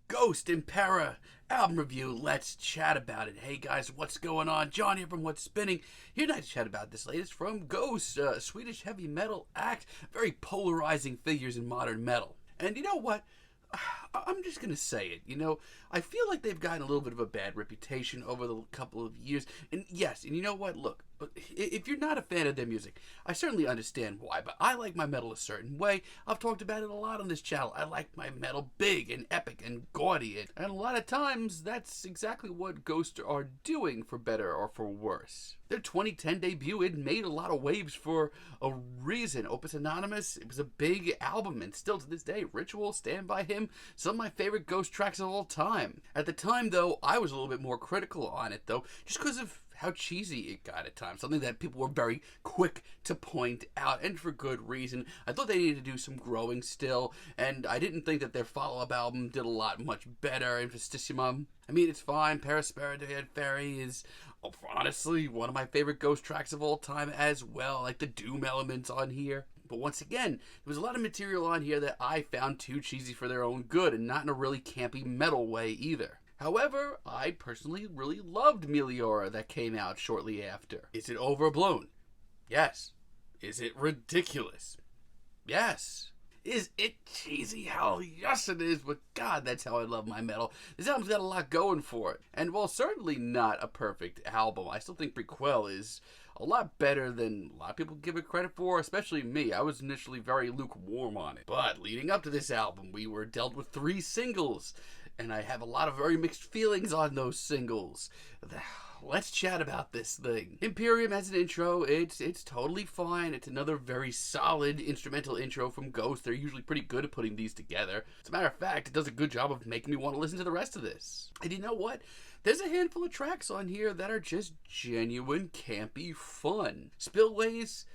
Ghost, Impera, album review. Let's chat about it. Hey guys, what's going on? John here from What's Spinning. Here tonight to chat about this latest from Ghost, a Swedish heavy metal act. Very polarizing figures in modern metal. And you know what? I'm just going to say it. You know, I feel like they've gotten a little bit of a bad reputation over the couple of years. And yes, and you know what? Look, if you're not a fan of their music, I certainly understand why, but I like my metal a certain way. I've talked about it a lot on this channel. I like my metal big and epic and gaudy, and a lot of times that's exactly what Ghost are doing, for better or for worse. Their 2010 debut, it made a lot of waves for a reason. Opus Anonymous, it was a big album, and still to this day, Ritual, Stand By Him, some of my favorite Ghost tracks of all time. At the time, though, I was a little bit more critical on it, though, just because of how cheesy it got at times. Something that people were very quick to point out, and for good reason. I thought they needed to do some growing still, and I didn't think that their follow-up album did a lot much better. Infestissimum, I mean, it's fine. Paraspera Fairy is honestly one of my favorite Ghost tracks of all time as well. I like the doom elements on here. But once again, there was a lot of material on here that I found too cheesy for their own good, and not in a really campy metal way either. However, I personally really loved Meliora that came out shortly after. Is it overblown? Yes. Is it ridiculous? Yes. Is it cheesy? Hell yes it is, but God, that's how I love my metal. This album's got a lot going for it. And while certainly not a perfect album, I still think Prequel is a lot better than a lot of people give it credit for, especially me. I was initially very lukewarm on it. But leading up to this album, we were dealt with 3 singles, and I have a lot of very mixed feelings on those singles. Let's chat about this thing. Imperium as an intro, it's totally fine. It's another very solid instrumental intro from Ghost. They're usually pretty good at putting these together. As a matter of fact, it does a good job of making me want to listen to the rest of this. And you know what? There's a handful of tracks on here that are just genuine campy fun. Spillways,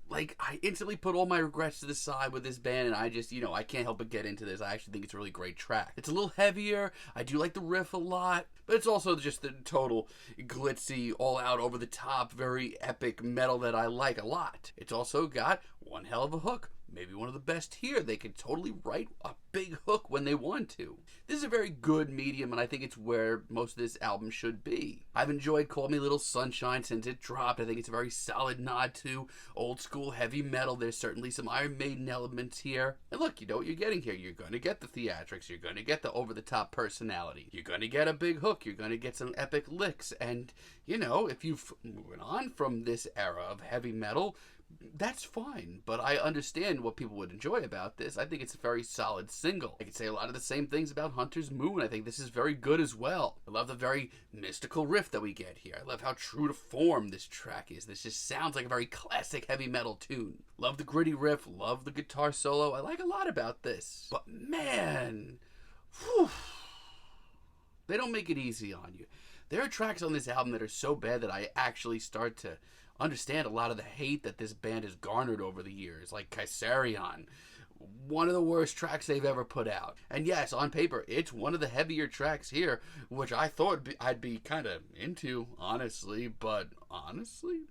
like, I instantly put all my regrets to the side with this band, and I just, I can't help but get into this. I actually think it's a really great track. It's a little heavier. I do like the riff a lot, but it's also just the total glitzy, all-out, over-the-top, very epic metal that I like a lot. It's also got one hell of a hook. Maybe one of the best here. They can totally write a big hook when they want to. This is a very good medium, and I think it's where most of this album should be. I've enjoyed Call Me Little Sunshine since it dropped. I think it's a very solid nod to old school heavy metal. There's certainly some Iron Maiden elements here. And look, you know what you're getting here. You're going to get the theatrics. You're going to get the over-the-top personality. You're going to get a big hook. You're going to get some epic licks. And, if you've moved on from this era of heavy metal, that's fine, but I understand what people would enjoy about this. I think it's a very solid single. I could say a lot of the same things about Hunter's Moon. I think this is very good as well. I love the very mystical riff that we get here. I love how true to form this track is. This just sounds like a very classic heavy metal tune. Love the gritty riff, love the guitar solo. I like a lot about this. But man, they don't make it easy on you. There are tracks on this album that are so bad that I actually start to understand a lot of the hate that this band has garnered over the years, like Kaisarion, one of the worst tracks they've ever put out. And yes, on paper, it's one of the heavier tracks here, which I thought I'd be kind of into, honestly, but honestly,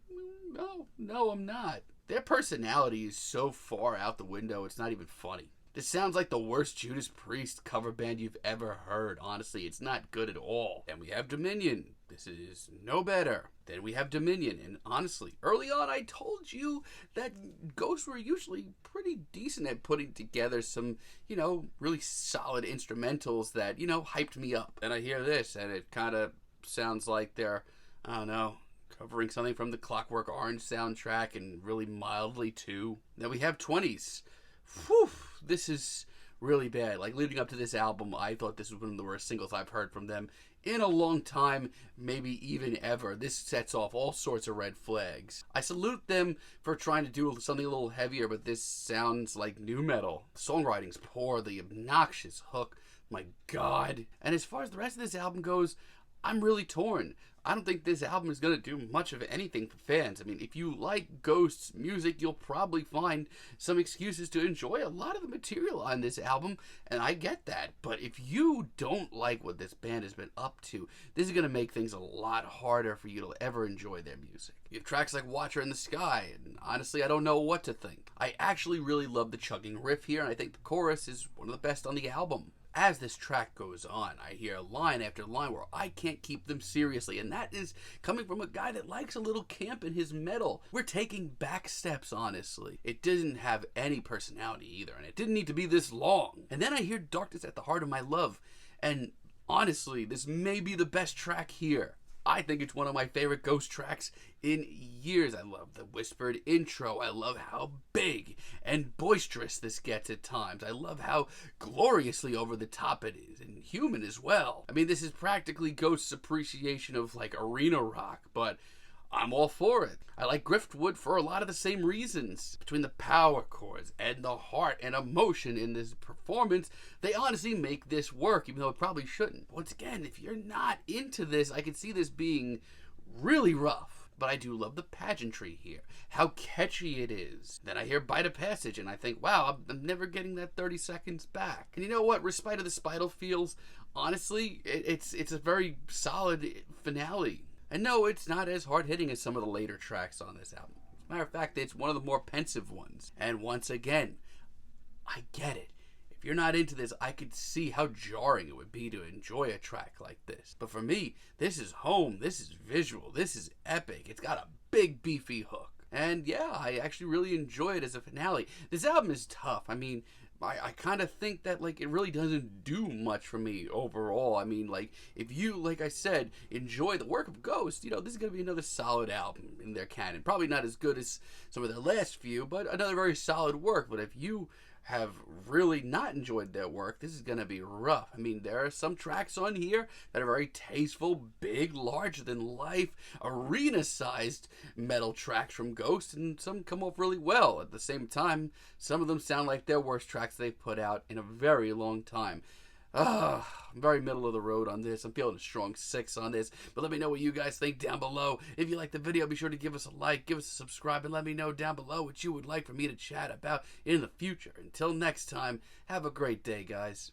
no, I'm not. Their personality is so far out the window, it's not even funny. This sounds like the worst Judas Priest cover band you've ever heard. Honestly, it's not good at all. And we have Dominion. This is no better. Then we have Dominion. And honestly, early on I told you that Ghosts were usually pretty decent at putting together some, really solid instrumentals that, hyped me up. And I hear this and it kind of sounds like they're, I don't know, covering something from the Clockwork Orange soundtrack, and really mildly too. Then we have 20s. Whew, this is really bad. Like, leading up to this album, I thought this was one of the worst singles I've heard from them in a long time, maybe even ever. This sets off all sorts of red flags. I salute them for trying to do something a little heavier, but this sounds like nu metal. The songwriting's poor, the obnoxious hook, my God. And as far as the rest of this album goes, I'm really torn. I don't think this album is going to do much of anything for fans. I mean, if you like Ghost's music, you'll probably find some excuses to enjoy a lot of the material on this album, and I get that. But if you don't like what this band has been up to, this is going to make things a lot harder for you to ever enjoy their music. You have tracks like Watcher in the Sky, and honestly, I don't know what to think. I actually really love the chugging riff here, and I think the chorus is one of the best on the album. as this track goes on, I hear line after line where I can't keep them seriously, and that is coming from a guy that likes a little camp in his metal. We're taking back steps, honestly. It didn't have any personality either, and it didn't need to be this long. And then I hear Darkness at the Heart of My Love, and honestly, this may be the best track here. I think it's one of my favorite Ghost tracks in years. I love the whispered intro. I love how big and boisterous this gets at times. I love how gloriously over the top it is, and human as well. I mean, this is practically Ghost's appreciation of like arena rock, but I'm all for it. I like Griftwood for a lot of the same reasons. Between the power chords and the heart and emotion in this performance, they honestly make this work, even though it probably shouldn't. Once again, if you're not into this, I could see this being really rough. But I do love the pageantry here, how catchy it is. Then I hear Bite of Passage, and I think, wow, I'm never getting that 30 seconds back. And you know what? Respite of the Spital feels, honestly, it's a very solid finale. And no, it's not as hard-hitting as some of the later tracks on this album. As a matter of fact, it's one of the more pensive ones. And once again, I get it. If you're not into this, I could see how jarring it would be to enjoy a track like this. But for me, this is home, this is visual, this is epic. It's got a big, beefy hook. And yeah, I actually really enjoy it as a finale. This album is tough. I mean, I kind of think that, like, it really doesn't do much for me overall. I mean, like, if you, like I said, enjoy the work of Ghost, you know, this is going to be another solid album in their canon. Probably not as good as some of their last few, but another very solid work. But if you have really not enjoyed their work, this is going to be rough. I mean, there are some tracks on here that are very tasteful, big, larger-than-life, arena-sized metal tracks from Ghost, and some come off really well. At the same time, some of them sound like their worst tracks they've put out in a very long time. I'm very middle of the road on this. I'm feeling a strong 6 on this. But let me know what you guys think down below. If you like the video, be sure to give us a like, give us a subscribe, and let me know down below what you would like for me to chat about in the future. Until next time, have a great day, guys.